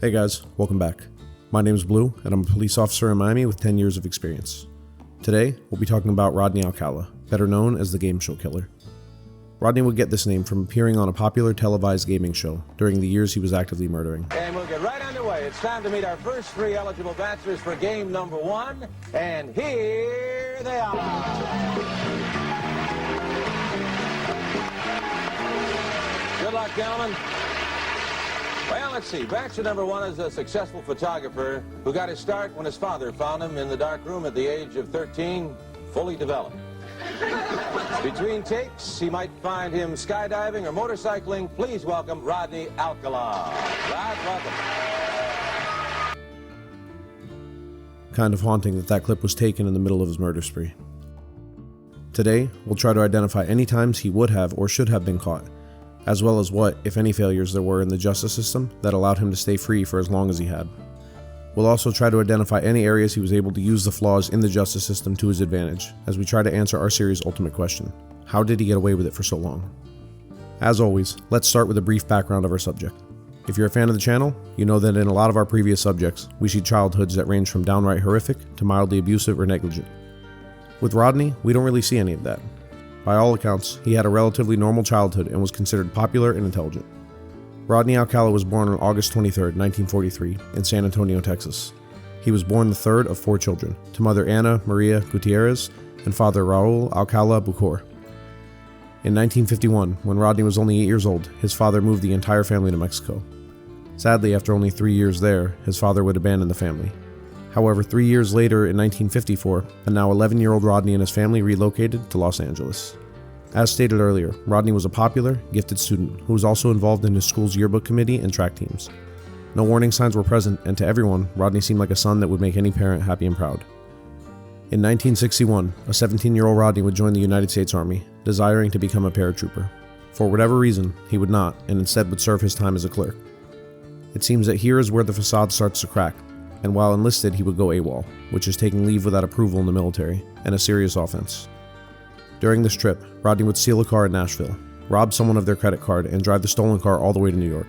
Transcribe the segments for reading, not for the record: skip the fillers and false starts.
Hey guys, welcome back. My name is Blue, and I'm a police officer in Miami with 10 years of experience. Today, we'll be talking about Rodney Alcala, better known as the Gameshow killer. Rodney would get this name from appearing on a popular televised gaming show during the years he was actively murdering. And we'll get right underway. It's time to meet our first three eligible bachelors for game number one, and here they are. Good luck, gentlemen. Well, let's see. Bachelor number one is a successful photographer who got his start when his father found him in the dark room at the age of 13, fully developed. Between takes, he might find him skydiving or motorcycling. Please welcome Rodney Alcala. Rod, welcome. Kind of haunting that clip was taken in the middle of his murder spree. Today, we'll try to identify any times he would have or should have been caught, as well as what, if any, failures there were in the justice system that allowed him to stay free for as long as he had. We'll also try to identify any areas he was able to use the flaws in the justice system to his advantage, as we try to answer our series' ultimate question: how did he get away with it for so long? As always, let's start with a brief background of our subject. If you're a fan of the channel, you know that in a lot of our previous subjects, we see childhoods that range from downright horrific to mildly abusive or negligent. With Rodney, we don't really see any of that. By all accounts, he had a relatively normal childhood and was considered popular and intelligent. Rodney Alcala was born on August 23, 1943, in San Antonio, Texas. He was born the third of four children, to mother Ana Maria Gutierrez and father Raul Alcala Bucor. In 1951, when Rodney was only 8 years old, his father moved the entire family to Mexico. Sadly, after only 3 years there, his father would abandon the family. However, 3 years later, in 1954, a now 11-year-old Rodney and his family relocated to Los Angeles. As stated earlier, Rodney was a popular, gifted student who was also involved in his school's yearbook committee and track teams. No warning signs were present, and to everyone, Rodney seemed like a son that would make any parent happy and proud. In 1961, a 17-year-old Rodney would join the United States Army, desiring to become a paratrooper. For whatever reason, he would not, and instead would serve his time as a clerk. It seems that here is where the facade starts to crack, and while enlisted he would go AWOL, which is taking leave without approval in the military, and a serious offense. During this trip, Rodney would steal a car in Nashville, rob someone of their credit card, and drive the stolen car all the way to New York.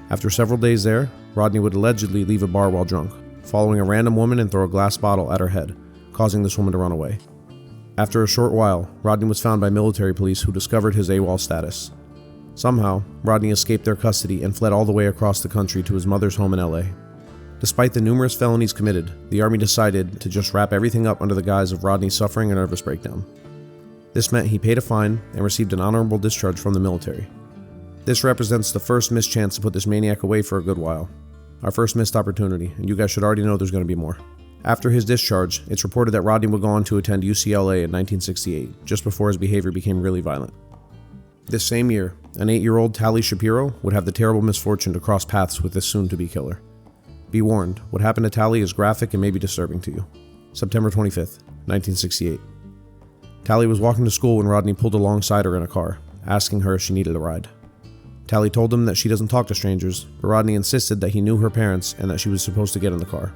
After several days there, Rodney would allegedly leave a bar while drunk, following a random woman and throw a glass bottle at her head, causing this woman to run away. After a short while, Rodney was found by military police who discovered his AWOL status. Somehow, Rodney escaped their custody and fled all the way across the country to his mother's home in LA. Despite the numerous felonies committed, the Army decided to just wrap everything up under the guise of Rodney suffering a nervous breakdown. This meant he paid a fine and received an honorable discharge from the military. This represents the first missed chance to put this maniac away for a good while. Our first missed opportunity, and you guys should already know there's going to be more. After his discharge, it's reported that Rodney would go on to attend UCLA in 1968, just before his behavior became really violent. This same year, an 8-year-old Tally Shapiro would have the terrible misfortune to cross paths with this soon-to-be killer. Be warned, what happened to Tally is graphic and may be disturbing to you. September 25th, 1968. Tally was walking to school when Rodney pulled alongside her in a car, asking her if she needed a ride. Tally told him that she doesn't talk to strangers, but Rodney insisted that he knew her parents and that she was supposed to get in the car.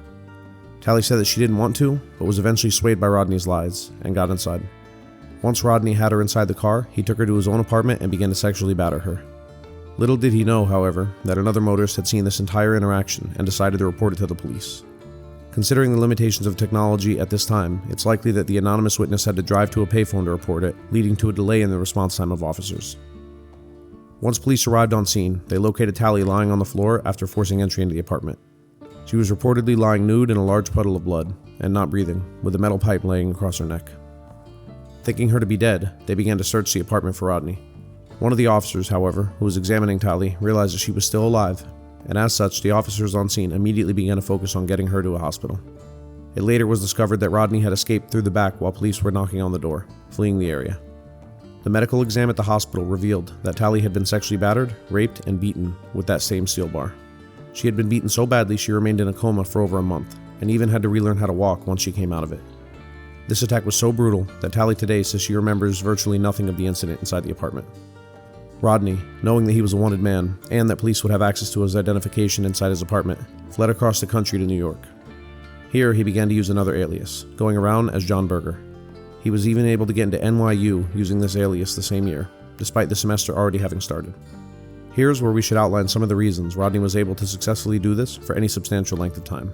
Tally said that she didn't want to, but was eventually swayed by Rodney's lies, and got inside. Once Rodney had her inside the car, he took her to his own apartment and began to sexually batter her. Little did he know, however, that another motorist had seen this entire interaction and decided to report it to the police. Considering the limitations of technology at this time, it's likely that the anonymous witness had to drive to a payphone to report it, leading to a delay in the response time of officers. Once police arrived on scene, they located Tally lying on the floor after forcing entry into the apartment. She was reportedly lying nude in a large puddle of blood, and not breathing, with a metal pipe laying across her neck. Thinking her to be dead, they began to search the apartment for Rodney. One of the officers, however, who was examining Tally, realized that she was still alive, and as such, the officers on scene immediately began to focus on getting her to a hospital. It later was discovered that Rodney had escaped through the back while police were knocking on the door, fleeing the area. The medical exam at the hospital revealed that Tally had been sexually battered, raped, and beaten with that same steel bar. She had been beaten so badly she remained in a coma for over a month, and even had to relearn how to walk once she came out of it. This attack was so brutal that Tally today says she remembers virtually nothing of the incident inside the apartment. Rodney, knowing that he was a wanted man, and that police would have access to his identification inside his apartment, fled across the country to New York. Here, he began to use another alias, going around as John Berger. He was even able to get into NYU using this alias the same year, despite the semester already having started. Here's where we should outline some of the reasons Rodney was able to successfully do this for any substantial length of time.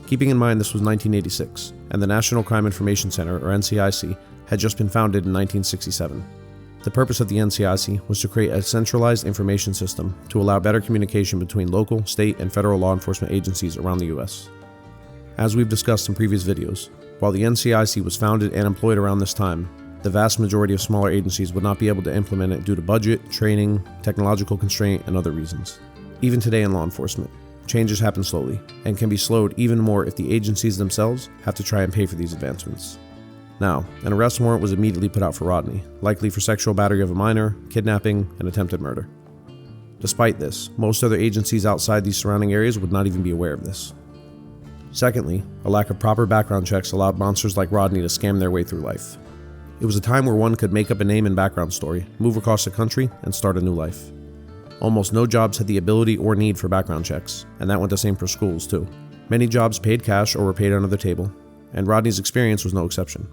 Keeping in mind this was 1986, and the National Crime Information Center, or NCIC, had just been founded in 1967. The purpose of the NCIC was to create a centralized information system to allow better communication between local, state, and federal law enforcement agencies around the U.S. As we've discussed in previous videos, while the NCIC was founded and employed around this time, the vast majority of smaller agencies would not be able to implement it due to budget, training, technological constraint, and other reasons. Even today in law enforcement, changes happen slowly, and can be slowed even more if the agencies themselves have to try and pay for these advancements. Now, an arrest warrant was immediately put out for Rodney, likely for sexual battery of a minor, kidnapping, and attempted murder. Despite this, most other agencies outside these surrounding areas would not even be aware of this. Secondly, a lack of proper background checks allowed monsters like Rodney to scam their way through life. It was a time where one could make up a name and background story, move across the country, and start a new life. Almost no jobs had the ability or need for background checks, and that went the same for schools too. Many jobs paid cash or were paid under the table, and Rodney's experience was no exception.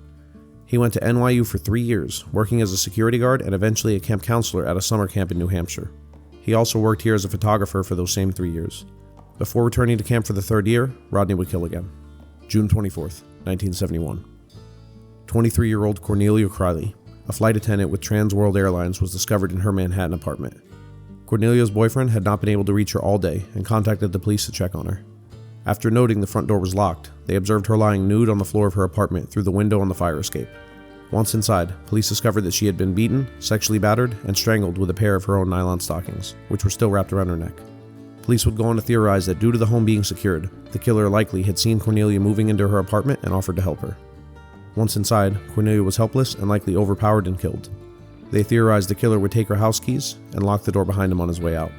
He went to NYU for 3 years, working as a security guard and eventually a camp counselor at a summer camp in New Hampshire. He also worked here as a photographer for those same 3 years. Before returning to camp for the 3rd year, Rodney would kill again. June 24th, 1971. 23-year-old Cornelia Kley, a flight attendant with Trans World Airlines, was discovered in her Manhattan apartment. Cornelia's boyfriend had not been able to reach her all day and contacted the police to check on her. After noting the front door was locked, they observed her lying nude on the floor of her apartment through the window on the fire escape. Once inside, police discovered that she had been beaten, sexually battered, and strangled with a pair of her own nylon stockings, which were still wrapped around her neck. Police would go on to theorize that due to the home being secured, the killer likely had seen Cornelia moving into her apartment and offered to help her. Once inside, Cornelia was helpless and likely overpowered and killed. They theorized the killer would take her house keys and lock the door behind him on his way out.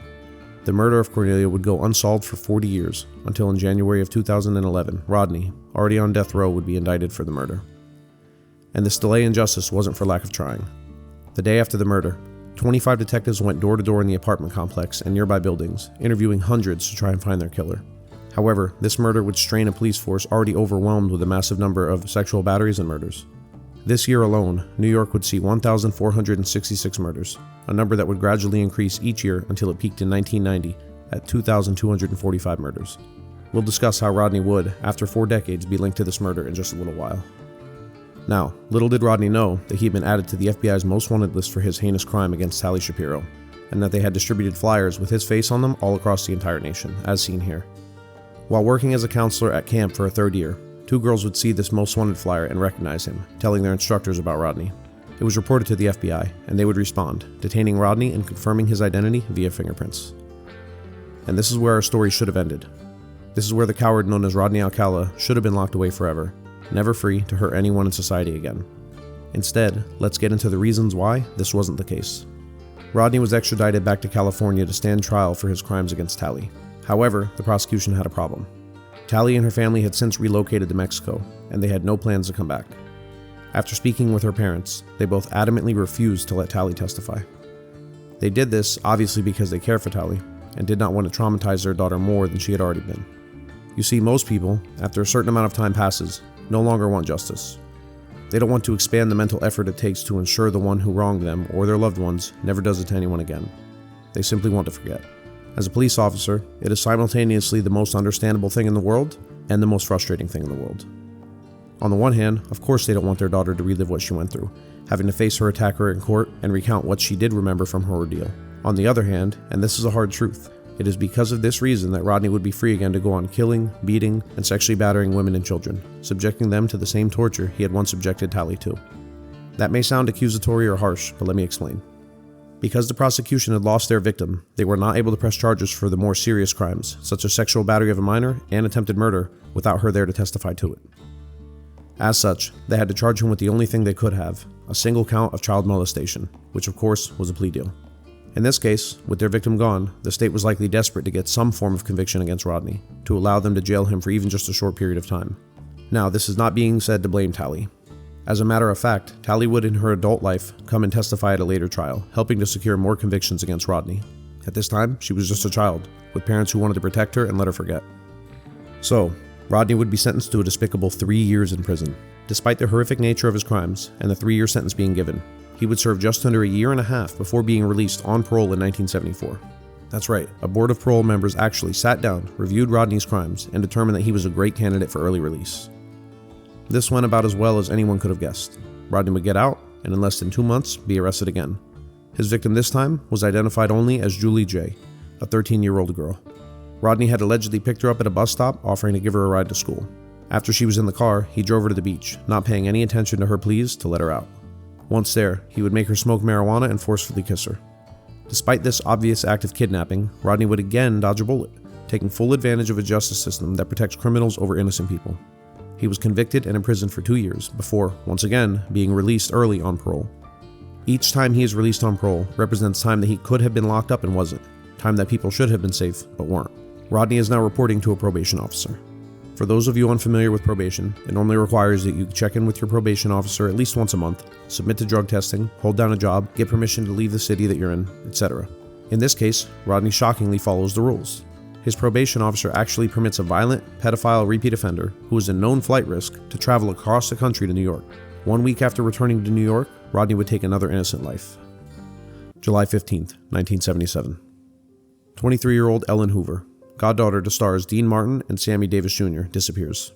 The murder of Cornelia would go unsolved for 40 years, until in January of 2011, Rodney, already on death row, would be indicted for the murder. And this delay in justice wasn't for lack of trying. The day after the murder, 25 detectives went door to door in the apartment complex and nearby buildings, interviewing hundreds to try and find their killer. However, this murder would strain a police force already overwhelmed with a massive number of sexual batteries and murders. This year alone, New York would see 1,466 murders, a number that would gradually increase each year until it peaked in 1990 at 2,245 murders. We'll discuss how Rodney would, after 4 decades, be linked to this murder in just a little while. Now, little did Rodney know that he had been added to the FBI's most wanted list for his heinous crime against Tally Shapiro, and that they had distributed flyers with his face on them all across the entire nation, as seen here. While working as a counselor at camp for a 3rd year, 2 girls would see this most wanted flyer and recognize him, telling their instructors about Rodney. It was reported to the FBI, and they would respond, detaining Rodney and confirming his identity via fingerprints. And this is where our story should have ended. This is where the coward known as Rodney Alcala should have been locked away forever, never free to hurt anyone in society again. Instead, let's get into the reasons why this wasn't the case. Rodney was extradited back to California to stand trial for his crimes against Tally. However, the prosecution had a problem. Tally and her family had since relocated to Mexico, and they had no plans to come back. After speaking with her parents, they both adamantly refused to let Tally testify. They did this obviously because they care for Tally, and did not want to traumatize their daughter more than she had already been. You see, most people, after a certain amount of time passes, no longer want justice. They don't want to expand the mental effort it takes to ensure the one who wronged them or their loved ones never does it to anyone again. They simply want to forget. As a police officer, it is simultaneously the most understandable thing in the world and the most frustrating thing in the world. On the one hand, of course they don't want their daughter to relive what she went through, having to face her attacker in court and recount what she did remember from her ordeal. On the other hand, and this is a hard truth, it is because of this reason that Rodney would be free again to go on killing, beating, and sexually battering women and children, subjecting them to the same torture he had once subjected Tally to. That may sound accusatory or harsh, but let me explain. Because the prosecution had lost their victim, they were not able to press charges for the more serious crimes, such as sexual battery of a minor and attempted murder, without her there to testify to it. As such, they had to charge him with the only thing they could have, a single count of child molestation, which of course was a plea deal. In this case, with their victim gone, the state was likely desperate to get some form of conviction against Rodney, to allow them to jail him for even just a short period of time. Now, this is not being said to blame Tally. As a matter of fact, Tally would in her adult life come and testify at a later trial, helping to secure more convictions against Rodney. At this time, she was just a child, with parents who wanted to protect her and let her forget. So, Rodney would be sentenced to a despicable 3 years in prison. Despite the horrific nature of his crimes, and the 3-year sentence being given, He would serve just under a year and a half before being released on parole in 1974. That's right, a board of parole members actually sat down, reviewed Rodney's crimes, and determined that he was a great candidate for early release. This went about as well as anyone could have guessed. Rodney would get out, and in less than 2 months, be arrested again. His victim this time was identified only as Julie J., a 13-year-old girl. Rodney had allegedly picked her up at a bus stop, offering to give her a ride to school. After she was in the car, he drove her to the beach, not paying any attention to her pleas to let her out. Once there, he would make her smoke marijuana and forcefully kiss her. Despite this obvious act of kidnapping, Rodney would again dodge a bullet, taking full advantage of a justice system that protects criminals over innocent people. He was convicted and imprisoned for 2 years before, once again, being released early on parole. Each time he is released on parole represents time that he could have been locked up and wasn't, time that people should have been safe but weren't. Rodney is now reporting to a probation officer. For those of you unfamiliar with probation, it normally requires that you check in with your probation officer at least once a month, submit to drug testing, hold down a job, get permission to leave the city that you're in, etc. In this case, Rodney shockingly follows the rules. His probation officer actually permits a violent, pedophile repeat offender who is a known flight risk to travel across the country to New York. 1 week after returning to New York, Rodney would take another innocent life. July 15th, 1977. 23-year-old Ellen Hoover, goddaughter to stars Dean Martin and Sammy Davis Jr., disappears.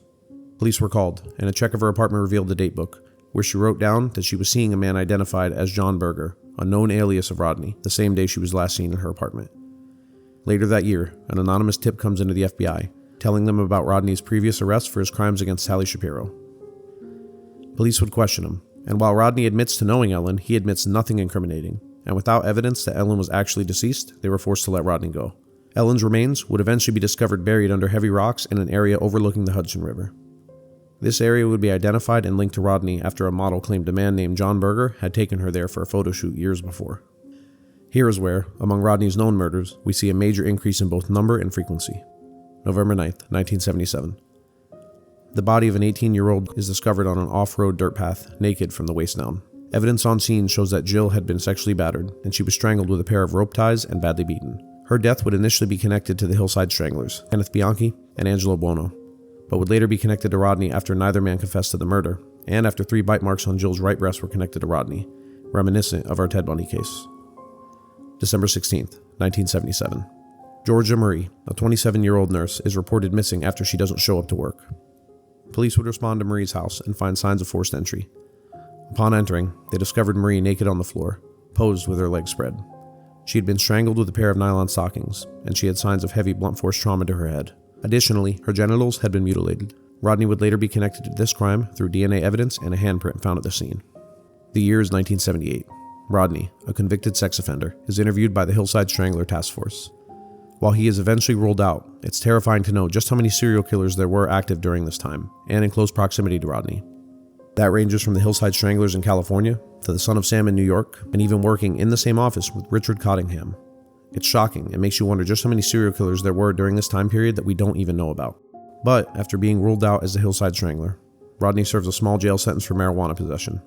Police were called, and a check of her apartment revealed the date book, where she wrote down that she was seeing a man identified as John Berger, a known alias of Rodney, the same day she was last seen in her apartment. Later that year, an anonymous tip comes into the FBI, telling them about Rodney's previous arrest for his crimes against Sally Shapiro. Police would question him, and while Rodney admits to knowing Ellen, he admits nothing incriminating, and without evidence that Ellen was actually deceased, they were forced to let Rodney go. Ellen's remains would eventually be discovered buried under heavy rocks in an area overlooking the Hudson River. This area would be identified and linked to Rodney after a model claimed a man named John Berger had taken her there for a photo shoot years before. Here is where, among Rodney's known murders, we see a major increase in both number and frequency. November 9th, 1977. The body of an 18-year-old is discovered on an off-road dirt path, naked from the waist down. Evidence on scene shows that Jill had been sexually battered, and she was strangled with a pair of rope ties and badly beaten. Her death would initially be connected to the Hillside Stranglers, Kenneth Bianchi and Angelo Buono, but would later be connected to Rodney after neither man confessed to the murder, and after 3 bite marks on Jill's right breast were connected to Rodney, reminiscent of our Ted Bundy case. December 16th, 1977. Georg Marie, a 27-year-old nurse, is reported missing after she doesn't show up to work. Police would respond to Marie's house and find signs of forced entry. Upon entering, they discovered Marie naked on the floor, posed with her legs spread. She had been strangled with a pair of nylon stockings, and she had signs of heavy blunt force trauma to her head. Additionally, her genitals had been mutilated. Rodney would later be connected to this crime through DNA evidence and a handprint found at the scene. The year is 1978. Rodney, a convicted sex offender, is interviewed by the Hillside Strangler Task Force. While he is eventually ruled out, it's terrifying to know just how many serial killers there were active during this time, and in close proximity to Rodney. That ranges from the Hillside Stranglers in California to the Son of Sam in New York, and even working in the same office with Richard Cottingham. It's shocking and makes you wonder just how many serial killers there were during this time period that we don't even know about. But after being ruled out as the Hillside Strangler, Rodney serves a small jail sentence for marijuana possession.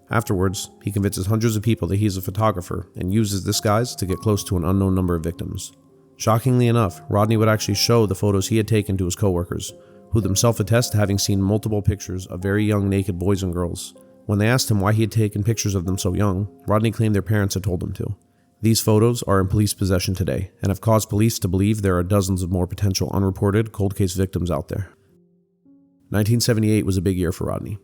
Afterwards, he convinces hundreds of people that he is a photographer and uses this guise to get close to an unknown number of victims. Shockingly enough, Rodney would actually show the photos he had taken to his coworkers, who themselves attest to having seen multiple pictures of very young naked boys and girls. When they asked him why he had taken pictures of them so young, Rodney claimed their parents had told him to. These photos are in police possession today and have caused police to believe there are dozens of more potential unreported cold case victims out there. 1978 was a big year for Rodney.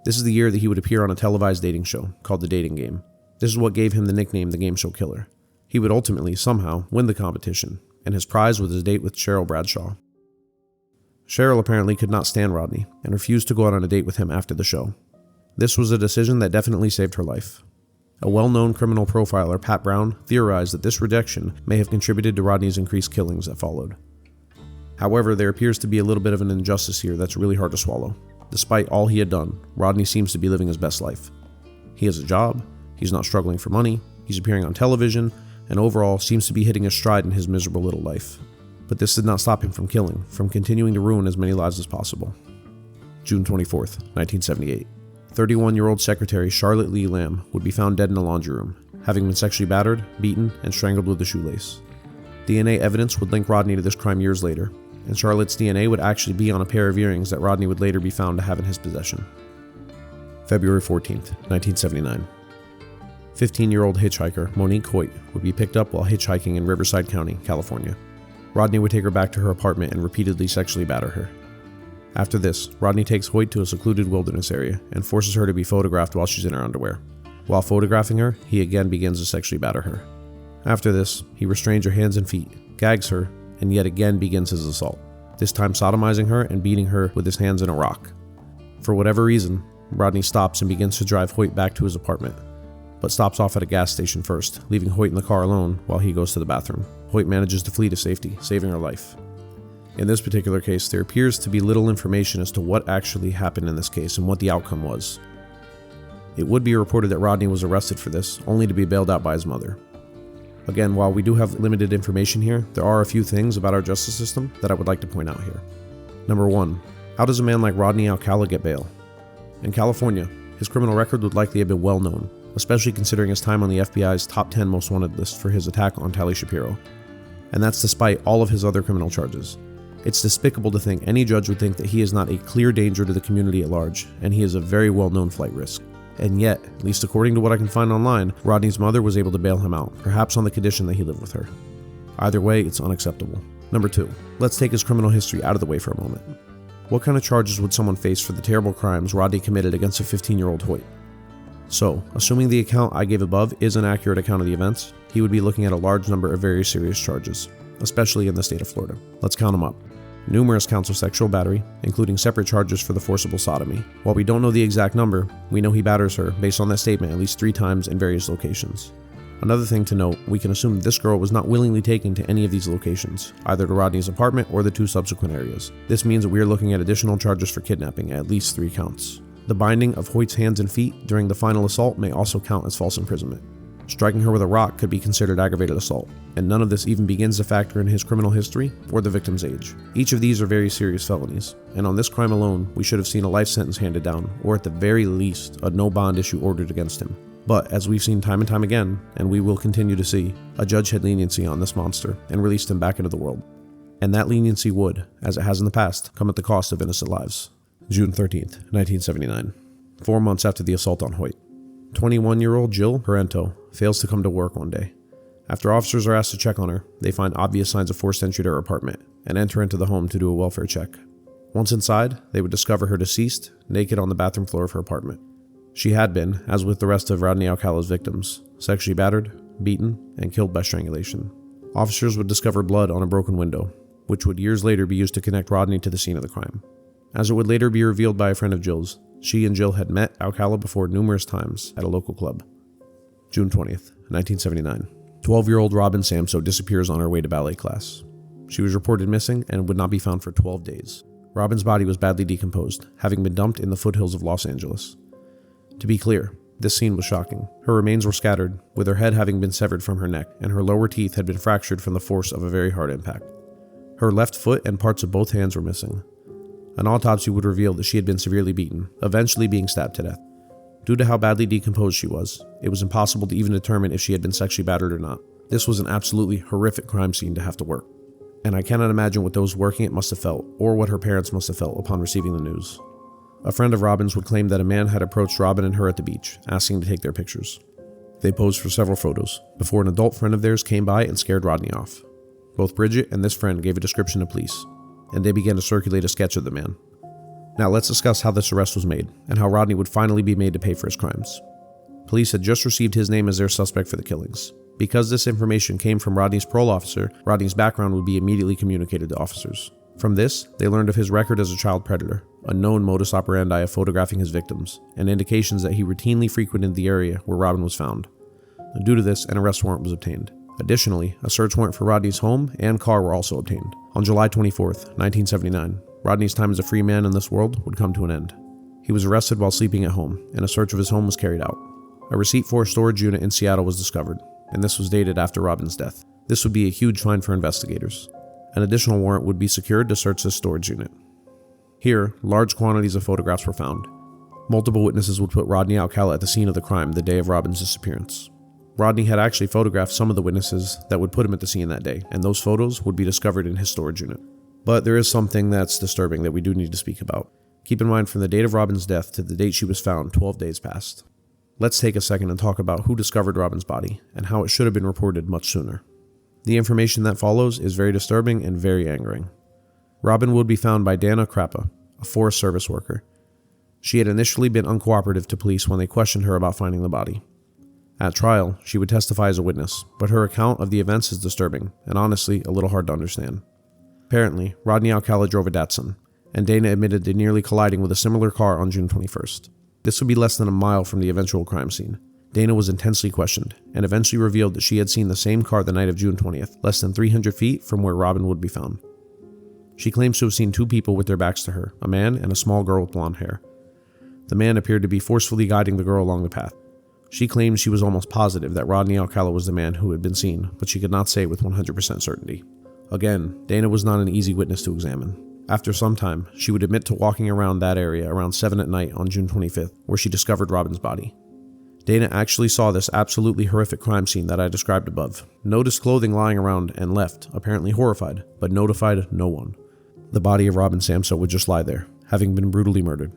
This is the year that he would appear on a televised dating show called The Dating Game. This is what gave him the nickname the Gameshow Killer. He would ultimately, somehow, win the competition, and his prize was his date with Cheryl Bradshaw. Cheryl apparently could not stand Rodney and refused to go out on a date with him after the show. This was a decision that definitely saved her life. A well-known criminal profiler, Pat Brown, theorized that this rejection may have contributed to Rodney's increased killings that followed. However, there appears to be a little bit of an injustice here that's really hard to swallow. Despite all he had done, Rodney seems to be living his best life. He has a job, he's not struggling for money, he's appearing on television, and overall seems to be hitting his stride in his miserable little life. But this did not stop him from killing, from continuing to ruin as many lives as possible. June 24th, 1978. 31-year-old secretary Charlotte Lee Lamb would be found dead in a laundry room, having been sexually battered, beaten, and strangled with a shoelace. DNA evidence would link Rodney to this crime years later, and Charlotte's DNA would actually be on a pair of earrings that Rodney would later be found to have in his possession. February 14th, 1979. 15-year-old hitchhiker Monique Ho would be picked up while hitchhiking in Riverside County, California. Rodney would take her back to her apartment and repeatedly sexually batter her. After this, Rodney takes Hoyt to a secluded wilderness area and forces her to be photographed while she's in her underwear. While photographing her, he again begins to sexually batter her. After this, he restrains her hands and feet, gags her, and yet again begins his assault, this time sodomizing her and beating her with his hands in a rock. For whatever reason, Rodney stops and begins to drive Hoyt back to his apartment, but stops off at a gas station first, leaving Hoyt in the car alone while he goes to the bathroom. Hoyt manages to flee to safety, saving her life. In this particular case, there appears to be little information as to what actually happened in this case and what the outcome was. It would be reported that Rodney was arrested for this, only to be bailed out by his mother. Again, while we do have limited information here, there are a few things about our justice system that I would like to point out here. Number 1. How does a man like Rodney Alcala get bail? In California, his criminal record would likely have been well known, especially considering his time on the FBI's top 10 most wanted list for his attack on Tally Shapiro. And that's despite all of his other criminal charges. It's despicable to think any judge would think that he is not a clear danger to the community at large, and he is a very well-known flight risk. And yet, at least according to what I can find online, Rodney's mother was able to bail him out, perhaps on the condition that he lived with her. Either way, it's unacceptable. Number 2. Let's take his criminal history out of the way for a moment. What kind of charges would someone face for the terrible crimes Rodney committed against a 15-year-old Hoyt? So, assuming the account I gave above is an accurate account of the events, he would be looking at a large number of very serious charges, especially in the state of Florida. Let's count them up. Numerous counts of sexual battery, including separate charges for the forcible sodomy. While we don't know the exact number, we know he batters her, based on that statement, at least 3 times in various locations. Another thing to note, we can assume this girl was not willingly taken to any of these locations, either to Rodney's apartment or the 2 subsequent areas. This means that we are looking at additional charges for kidnapping, at least 3 counts. The binding of Hoyt's hands and feet during the final assault may also count as false imprisonment. Striking her with a rock could be considered aggravated assault, and none of this even begins to factor in his criminal history or the victim's age. Each of these are very serious felonies, and on this crime alone, we should have seen a life sentence handed down, or at the very least, a no bond issue ordered against him. But, as we've seen time and time again, and we will continue to see, a judge had leniency on this monster and released him back into the world. And that leniency would, as it has in the past, come at the cost of innocent lives. June 13th, 1979. 4 months after the assault on Hoyt. 21-year-old Jill Pento fails to come to work one day. After officers are asked to check on her, they find obvious signs of forced entry to her apartment and enter into the home to do a welfare check. Once inside, they would discover her deceased, naked on the bathroom floor of her apartment. She had been, as with the rest of Rodney Alcala's victims, sexually battered, beaten, and killed by strangulation. Officers would discover blood on a broken window, which would years later be used to connect Rodney to the scene of the crime. As it would later be revealed by a friend of Jill's, she and Jill had met Alcala before numerous times at a local club. June 20th, 1979. 12-year-old Robin Samso disappears on her way to ballet class. She was reported missing and would not be found for 12 days. Robin's body was badly decomposed, having been dumped in the foothills of Los Angeles. To be clear, this scene was shocking. Her remains were scattered, with her head having been severed from her neck, and her lower teeth had been fractured from the force of a very hard impact. Her left foot and parts of both hands were missing. An autopsy would reveal that she had been severely beaten, eventually being stabbed to death. Due to how badly decomposed she was, it was impossible to even determine if she had been sexually battered or not. This was an absolutely horrific crime scene to have to work, and I cannot imagine what those working it must have felt, or what her parents must have felt upon receiving the news. A friend of Robin's would claim that a man had approached Robin and her at the beach, asking to take their pictures. They posed for several photos, before an adult friend of theirs came by and scared Rodney off. Both Bridget and this friend gave a description to police, and they began to circulate a sketch of the man. Now let's discuss how this arrest was made, and how Rodney would finally be made to pay for his crimes. Police had just received his name as their suspect for the killings. Because this information came from Rodney's parole officer, Rodney's background would be immediately communicated to officers. From this, they learned of his record as a child predator, a known modus operandi of photographing his victims, and indications that he routinely frequented the area where Robin was found. Due to this, an arrest warrant was obtained. Additionally, a search warrant for Rodney's home and car were also obtained. On July 24th, 1979, Rodney's time as a free man in this world would come to an end. He was arrested while sleeping at home, and a search of his home was carried out. A receipt for a storage unit in Seattle was discovered, and this was dated after Robin's death. This would be a huge find for investigators. An additional warrant would be secured to search this storage unit. Here, large quantities of photographs were found. Multiple witnesses would put Rodney Alcala at the scene of the crime the day of Robin's disappearance. Rodney had actually photographed some of the witnesses that would put him at the scene that day, and those photos would be discovered in his storage unit. But there is something that's disturbing that we do need to speak about. Keep in mind, from the date of Robin's death to the date she was found, 12 days passed. let's take a second and talk about who discovered Robin's body and how it should have been reported much sooner. The information that follows is very disturbing and very angering. Robin would be found by Dana Krappa, a Forest Service worker. She had initially been uncooperative to police when they questioned her about finding the body. At trial, she would testify as a witness, but her account of the events is disturbing and honestly a little hard to understand. Apparently, Rodney Alcala drove a Datsun, and Dana admitted to nearly colliding with a similar car on June 21st. This would be less than a mile from the eventual crime scene. Dana was intensely questioned, and eventually revealed that she had seen the same car the night of June 20th, less than 300 feet from where Robin would be found. She claims to have seen two people with their backs to her, a man and a small girl with blonde hair. The man appeared to be forcefully guiding the girl along the path. She claimed she was almost positive that Rodney Alcala was the man who had been seen, but she could not say with 100% certainty. Again, Dana was not an easy witness to examine. After some time, she would admit to walking around that area around 7 at night on June 25th, where she discovered Robin's body. Dana actually saw this absolutely horrific crime scene that I described above, noticed clothing lying around and left, apparently horrified, but notified no one. The body of Robin Samso would just lie there, having been brutally murdered.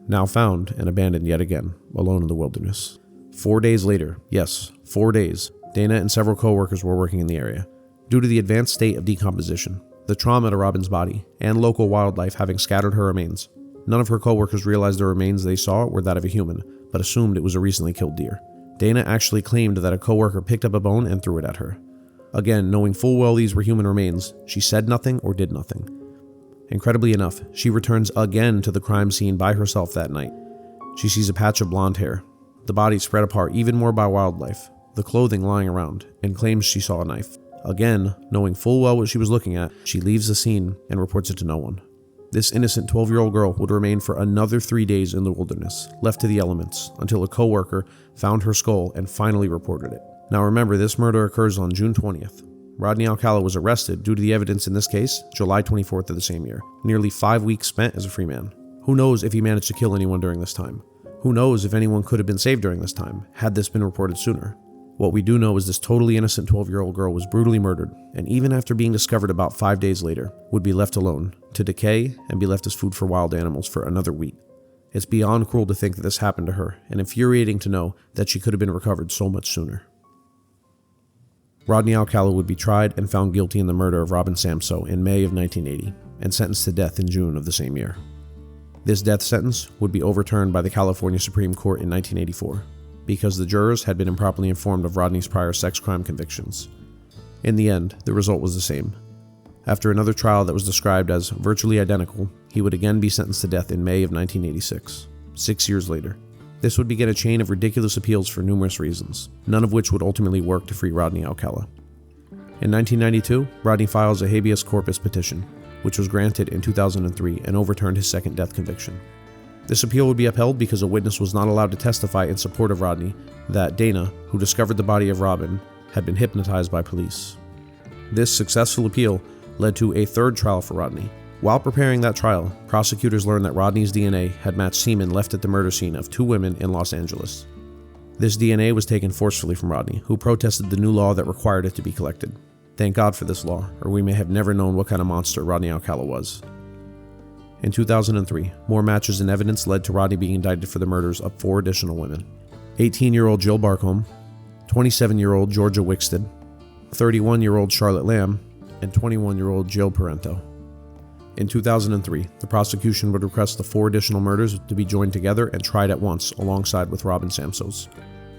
Now found and abandoned yet again, alone in the wilderness. 4 days later, yes, 4 days, Dana and several co-workers were working in the area. Due to the advanced state of decomposition, the trauma to Robin's body, and local wildlife having scattered her remains, none of her co-workers realized the remains they saw were that of a human, but assumed it was a recently killed deer. Dana actually claimed that a co-worker picked up a bone and threw it at her. Again, knowing full well these were human remains, she said nothing or did nothing. Incredibly enough, she returns again to the crime scene by herself that night. She sees a patch of blonde hair, the body spread apart even more by wildlife, the clothing lying around, and claims she saw a knife. Again, knowing full well what she was looking at, she leaves the scene and reports it to no one. This innocent 12-year-old girl would remain for another 3 days in the wilderness, left to the elements, until a co-worker found her skull and finally reported it. Now remember, this murder occurs on June 20th. Rodney Alcala was arrested due to the evidence in this case July 24th of the same year, nearly 5 weeks spent as a free man. Who knows if he managed to kill anyone during this time? Who knows if anyone could have been saved during this time, had this been reported sooner? What we do know is this totally innocent 12-year-old girl was brutally murdered, and even after being discovered about 5 days later, would be left alone, to decay and be left as food for wild animals for another week. It's beyond cruel to think that this happened to her, and infuriating to know that she could have been recovered so much sooner. Rodney Alcala would be tried and found guilty in the murder of Robin Samso in May of 1980, and sentenced to death in June of the same year. This death sentence would be overturned by the California Supreme Court in 1984, because the jurors had been improperly informed of Rodney's prior sex crime convictions. In the end, the result was the same. After another trial that was described as virtually identical, he would again be sentenced to death in May of 1986, 6 years later. This would begin a chain of ridiculous appeals for numerous reasons, none of which would ultimately work to free Rodney Alcala. In 1992, Rodney files a habeas corpus petition, which was granted in 2003 and overturned his second death conviction. This appeal would be upheld because a witness was not allowed to testify in support of Rodney that Dana, who discovered the body of Robin, had been hypnotized by police. This successful appeal led to a third trial for Rodney. While preparing that trial, prosecutors learned that Rodney's DNA had matched semen left at the murder scene of 2 women in Los Angeles. This DNA was taken forcefully from Rodney, who protested the new law that required it to be collected. Thank God for this law, or we may have never known what kind of monster Rodney Alcala was. In 2003, more matches and evidence led to Rodney being indicted for the murders of 4 additional women. 18-year-old Jill Barcombe, 27-year-old Georgia Wixted, 31-year-old Charlotte Lamb, and 21-year-old Jill Pento. In 2003, the prosecution would request the 4 additional murders to be joined together and tried at once alongside with Robin Samso's.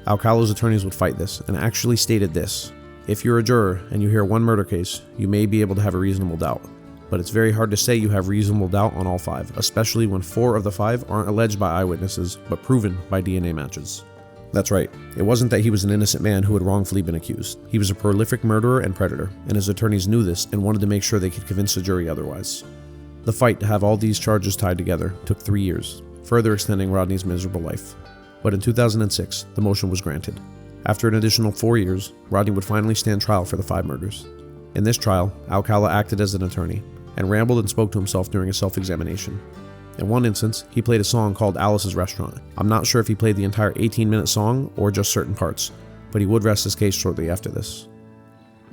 Alcala's attorneys would fight this and actually stated this: if you're a juror and you hear one murder case, you may be able to have a reasonable doubt. But it's very hard to say you have reasonable doubt on all 5, especially when 4 of the 5 aren't alleged by eyewitnesses, but proven by DNA matches. That's right, it wasn't that he was an innocent man who had wrongfully been accused. He was a prolific murderer and predator, and his attorneys knew this and wanted to make sure they could convince the jury otherwise. The fight to have all these charges tied together took 3 years, further extending Rodney's miserable life. But in 2006, the motion was granted. After an additional 4 years, Rodney would finally stand trial for the 5 murders. In this trial, Alcala acted as an attorney, and rambled and spoke to himself during a self-examination. In one instance, he played a song called Alice's Restaurant. I'm not sure if he played the entire 18-minute song or just certain parts, but he would rest his case shortly after this.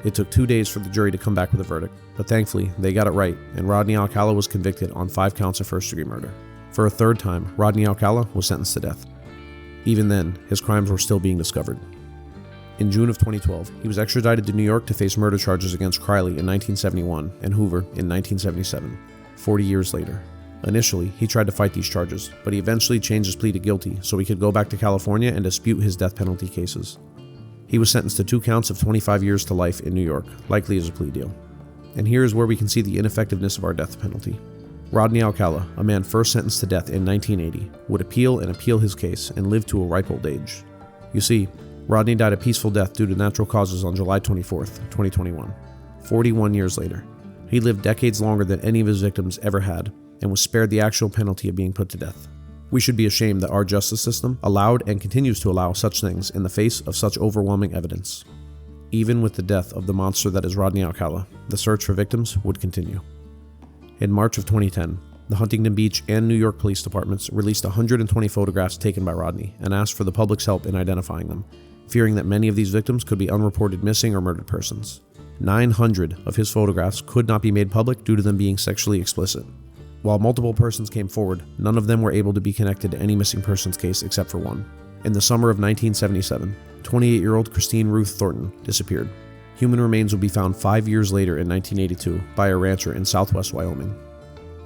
It took 2 days for the jury to come back with a verdict, but thankfully, they got it right, and Rodney Alcala was convicted on 5 counts of first-degree murder. For a third time, Rodney Alcala was sentenced to death. Even then, his crimes were still being discovered. In June of 2012, he was extradited to New York to face murder charges against Kley in 1971 and Hoover in 1977, 40 years later. Initially, he tried to fight these charges, but he eventually changed his plea to guilty so he could go back to California and dispute his death penalty cases. He was sentenced to 2 counts of 25 years to life in New York, likely as a plea deal. And here is where we can see the ineffectiveness of our death penalty. Rodney Alcala, a man first sentenced to death in 1980, would appeal his case and live to a ripe old age. You see, Rodney died a peaceful death due to natural causes on July 24th, 2021. 41 years later, he lived decades longer than any of his victims ever had and was spared the actual penalty of being put to death. We should be ashamed that our justice system allowed and continues to allow such things in the face of such overwhelming evidence. Even with the death of the monster that is Rodney Alcala, the search for victims would continue. In March of 2010, the Huntington Beach and New York police departments released 120 photographs taken by Rodney and asked for the public's help in identifying them, fearing that many of these victims could be unreported missing or murdered persons. 900 of his photographs could not be made public due to them being sexually explicit. While multiple persons came forward, none of them were able to be connected to any missing persons case except for one. In the summer of 1977, 28-year-old Christine Ruth Thornton disappeared. Human remains would be found 5 years later in 1982 by a rancher in southwest Wyoming.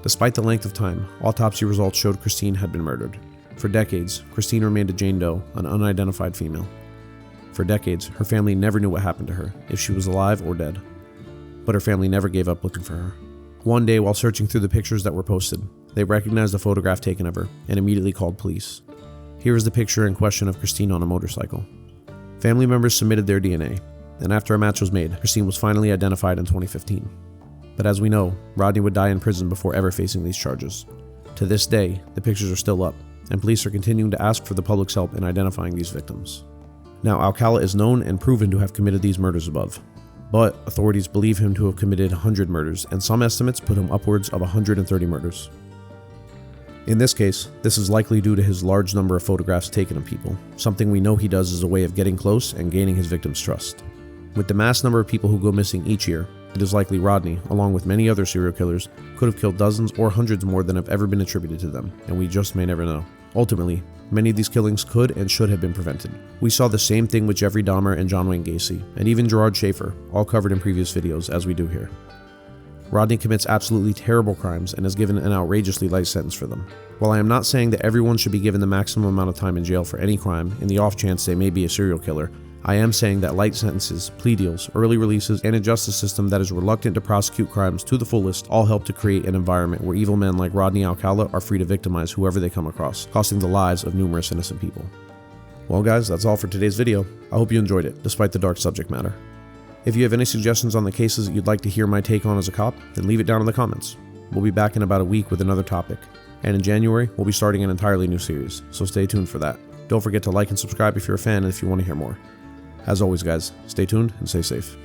Despite the length of time, autopsy results showed Christine had been murdered. For decades, Christine remained a Jane Doe, an unidentified female. For decades, her family never knew what happened to her, if she was alive or dead. But her family never gave up looking for her. One day, while searching through the pictures that were posted, they recognized a photograph taken of her and immediately called police. Here is the picture in question of Christine on a motorcycle. Family members submitted their DNA, and after a match was made, Christine was finally identified in 2015. But as we know, Rodney would die in prison before ever facing these charges. To this day, the pictures are still up, and police are continuing to ask for the public's help in identifying these victims. Now, Alcala is known and proven to have committed these murders above, but authorities believe him to have committed 100 murders, and some estimates put him upwards of 130 murders. In this case, this is likely due to his large number of photographs taken of people, something we know he does as a way of getting close and gaining his victims' trust. With the mass number of people who go missing each year, it is likely Rodney, along with many other serial killers, could have killed dozens or hundreds more than have ever been attributed to them, and we just may never know. Ultimately, many of these killings could and should have been prevented. We saw the same thing with Jeffrey Dahmer and John Wayne Gacy, and even Gerard Schaefer, all covered in previous videos as we do here. Rodney commits absolutely terrible crimes and is given an outrageously light sentence for them. While I am not saying that everyone should be given the maximum amount of time in jail for any crime in the off chance they may be a serial killer, I am saying that light sentences, plea deals, early releases, and a justice system that is reluctant to prosecute crimes to the fullest all help to create an environment where evil men like Rodney Alcala are free to victimize whoever they come across, costing the lives of numerous innocent people. Well guys, that's all for today's video. I hope you enjoyed it, despite the dark subject matter. If you have any suggestions on the cases that you'd like to hear my take on as a cop, then leave it down in the comments. We'll be back in about a week with another topic, and in January, we'll be starting an entirely new series, so stay tuned for that. Don't forget to like and subscribe if you're a fan and if you want to hear more. As always guys, stay tuned and stay safe.